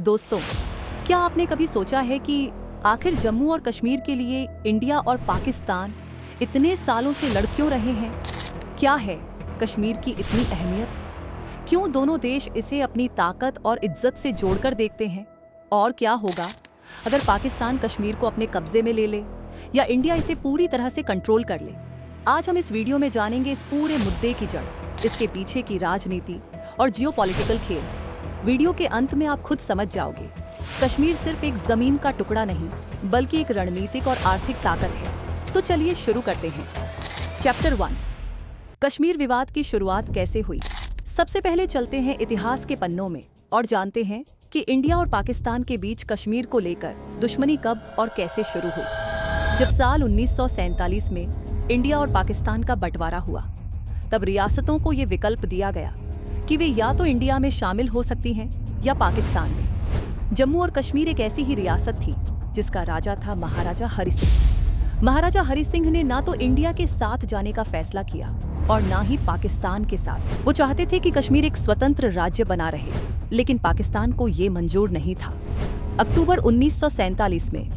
दोस्तों, क्या आपने कभी सोचा है कि आखिर जम्मू और कश्मीर के लिए इंडिया और पाकिस्तान इतने सालों से लड़ क्यों रहे हैं? क्या है कश्मीर की इतनी अहमियत? क्यों दोनों देश इसे अपनी ताकत और इज्जत से जोड़कर देखते हैं? और क्या होगा अगर पाकिस्तान कश्मीर को अपने कब्जे में ले ले या इंडिया इसे पूरी तरह से कंट्रोल कर ले? आज हम इस वीडियो में जानेंगे इस पूरे मुद्दे की जड़, इसके पीछे की राजनीति और जियोपॉलिटिकल खेल। वीडियो के अंत में आप खुद समझ जाओगे, कश्मीर सिर्फ एक जमीन का टुकड़ा नहीं बल्कि एक रणनीतिक और आर्थिक ताकत है। तो चलिए शुरू करते हैं। चैप्टर 1, कश्मीर विवाद की शुरुआत कैसे हुई। सबसे पहले चलते हैं इतिहास के पन्नों में और जानते हैं कि इंडिया और पाकिस्तान के बीच कश्मीर को लेकर दुश्मनी कब और कैसे शुरू हुई। जब साल 1947 में इंडिया और पाकिस्तान का बंटवारा हुआ, तब रियासतों को ये विकल्प दिया गया कि वे या तो इंडिया में शामिल हो सकती हैं या पाकिस्तान में। जम्मू और कश्मीर एक ऐसी ही रियासत थी जिसका राजा था महाराजा हरि सिंह। महाराजा हरि सिंह ने ना तो इंडिया के साथ जाने का फैसला किया और ना ही पाकिस्तान के साथ। वो चाहते थे कि कश्मीर एक स्वतंत्र राज्य बना रहे, लेकिन पाकिस्तान को ये मंजूर नहीं था। अक्टूबर 1947 में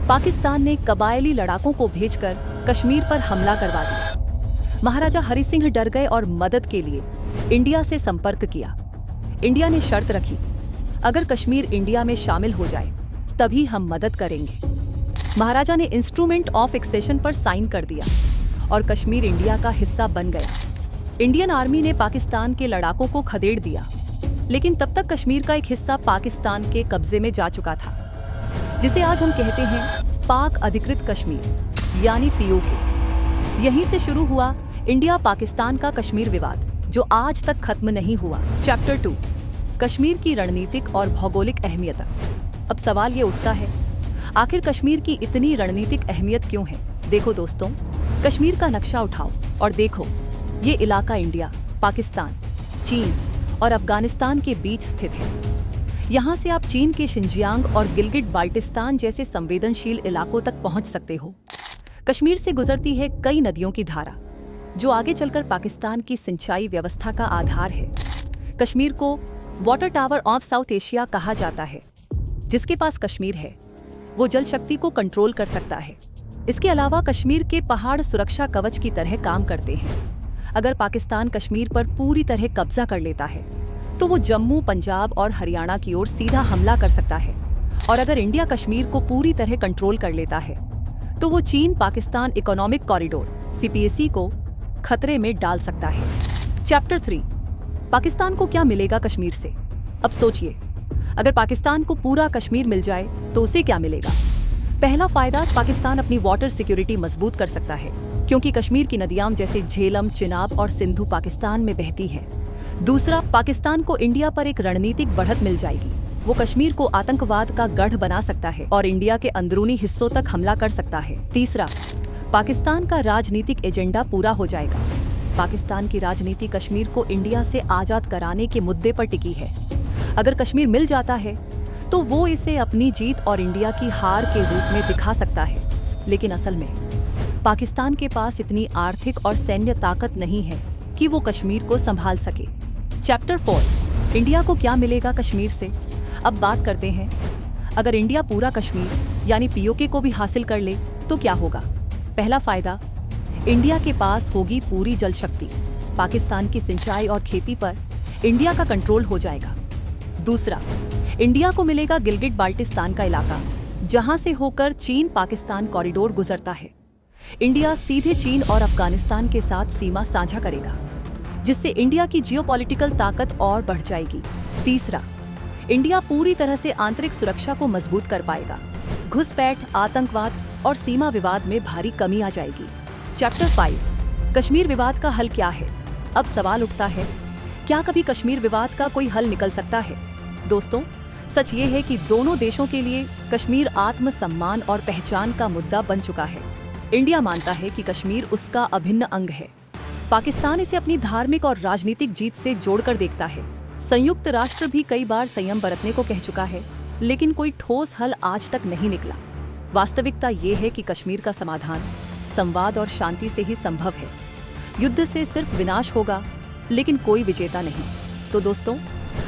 पाकिस्तान ने कबायली लड़ाकों को भेजकर कश्मीर पर हमला करवा दिया। महाराजा हरि सिंह डर गए और मदद के लिए इंडिया से संपर्क किया। इंडिया ने शर्त रखी, अगर कश्मीर इंडिया में शामिल हो जाए तभी हम मदद करेंगे। महाराजा ने इंस्ट्रूमेंट ऑफ एक्सेशन पर साइन कर दिया और कश्मीर इंडिया का हिस्सा बन गया। इंडियन आर्मी ने पाकिस्तान के लड़ाकों को खदेड़ दिया, लेकिन तब तक कश्मीर का एक हिस्सा पाकिस्तान के कब्जे में जा चुका था, जिसे आज हम कहते हैं पाक अधिकृत कश्मीर यानी पीओके। यहीं से शुरू हुआ इंडिया पाकिस्तान का कश्मीर विवाद, जो आज तक खत्म नहीं हुआ। चैप्टर 2, कश्मीर की रणनीतिक और भौगोलिक अहमियत। अब सवाल ये उठता है, आखिर कश्मीर की इतनी रणनीतिक अहमियत क्यों है? देखो दोस्तों, कश्मीर का नक्शा उठाओ और देखो, ये इलाका इंडिया, पाकिस्तान, चीन और अफगानिस्तान के बीच स्थित है। यहाँ से आप चीन के शिनजियांग और गिलगिट बाल्टिस्तान जैसे संवेदनशील इलाकों तक पहुँच सकते हो। कश्मीर से गुजरती है कई नदियों की धारा, जो आगे चलकर पाकिस्तान की सिंचाई व्यवस्था का आधार है। कश्मीर को water tower of south Asia कहा जाता है। जिसके पास कश्मीर है, वो जल शक्ति को कंट्रोल कर सकता है। इसके अलावा कश्मीर के पहाड़ सुरक्षा कवच की तरह काम करते हैं। अगर पाकिस्तान कश्मीर पर पूरी तरह कब्जा कर लेता है, तो वो जम्मू, पंजाब और हरियाणा की ओर सीधा हमला कर सकता है। और अगर इंडिया कश्मीर को पूरी तरह कंट्रोल कर लेता है, तो वो चीन पाकिस्तान इकोनॉमिक कॉरिडोर (CPEC) को खतरे में डाल सकता है। चैप्टर 3, पाकिस्तान को क्या मिलेगा कश्मीर से? अब सोचिए, अगर पाकिस्तान को पूरा कश्मीर मिल जाए तो उसे क्या मिलेगा? पहला फायदा, पाकिस्तान अपनी वाटर सिक्योरिटी मजबूत कर सकता है, क्योंकि कश्मीर की नदियां जैसे झेलम, चिनाब और सिंधु पाकिस्तान में बहती हैं। दूसरा, पाकिस्तान को इंडिया पर एक रणनीतिक बढ़त मिल जाएगी। वो कश्मीर को आतंकवाद का गढ़ बना सकता है और इंडिया के अंदरूनी हिस्सों तक हमला कर सकता है। तीसरा, पाकिस्तान का राजनीतिक एजेंडा पूरा हो जाएगा। पाकिस्तान की राजनीति कश्मीर को इंडिया से आजाद कराने के मुद्दे पर टिकी है। अगर कश्मीर मिल जाता है तो वो इसे अपनी जीत और इंडिया की हार के रूप में दिखा सकता है, लेकिन असल में पाकिस्तान के पास इतनी आर्थिक और सैन्य ताकत नहीं है कि वो कश्मीर को संभाल सके। चैप्टर 4, इंडिया को क्या मिलेगा कश्मीर से? अब बात करते हैं, अगर इंडिया पूरा कश्मीर यानी पीओके को भी हासिल कर ले तो क्या होगा? पहला फायदा, इंडिया के पास होगी पूरी जल शक्ति। पाकिस्तान की सिंचाई और खेती पर इंडिया का कंट्रोल हो जाएगा। दूसरा, इंडिया को मिलेगा गिलगिट बाल्टिस्तान का इलाका, जहां से होकर चीन पाकिस्तान कॉरिडोर गुजरता है। इंडिया सीधे चीन और अफगानिस्तान के साथ सीमा साझा करेगा, जिससे इंडिया की जियोपॉलिटिकल ताकत और बढ़ जाएगी। तीसरा, इंडिया पूरी तरह से आंतरिक सुरक्षा को मजबूत कर पाएगा। घुसपैठ, आतंकवाद और सीमा विवाद में भारी कमी आ जाएगी। चैप्टर 5, कश्मीर विवाद का हल क्या है? अब सवाल उठता है, क्या कभी कश्मीर विवाद का कोई हल निकल सकता है? दोस्तों, सच ये है कि दोनों देशों के लिए कश्मीर आत्मसम्मान और पहचान का मुद्दा बन चुका है। इंडिया मानता है कि कश्मीर उसका अभिन्न अंग है। पाकिस्तान इसे अपनी धार्मिक और राजनीतिक जीत से जोड़कर देखता है। संयुक्त राष्ट्र भी कई बार संयम बरतने को कह चुका है, लेकिन कोई ठोस हल आज तक नहीं निकला। वास्तविकता ये है कि कश्मीर का समाधान संवाद और शांति से ही संभव है। युद्ध से सिर्फ विनाश होगा, लेकिन कोई विजेता नहीं। तो दोस्तों,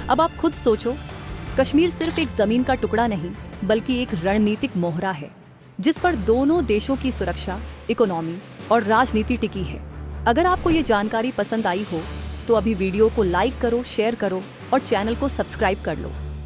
अब आप खुद सोचो, कश्मीर सिर्फ एक जमीन का टुकड़ा नहीं, बल्कि एक रणनीतिक मोहरा है, जिस पर दोनों देशों की सुरक्षा, इकोनॉमी और राजनीति टिकी है। अगर आपको ये जानकारी पसंद आई हो, तो अभी वीडियो को लाइक करो, शेयर करो और चैनल को सब्सक्राइब कर लो।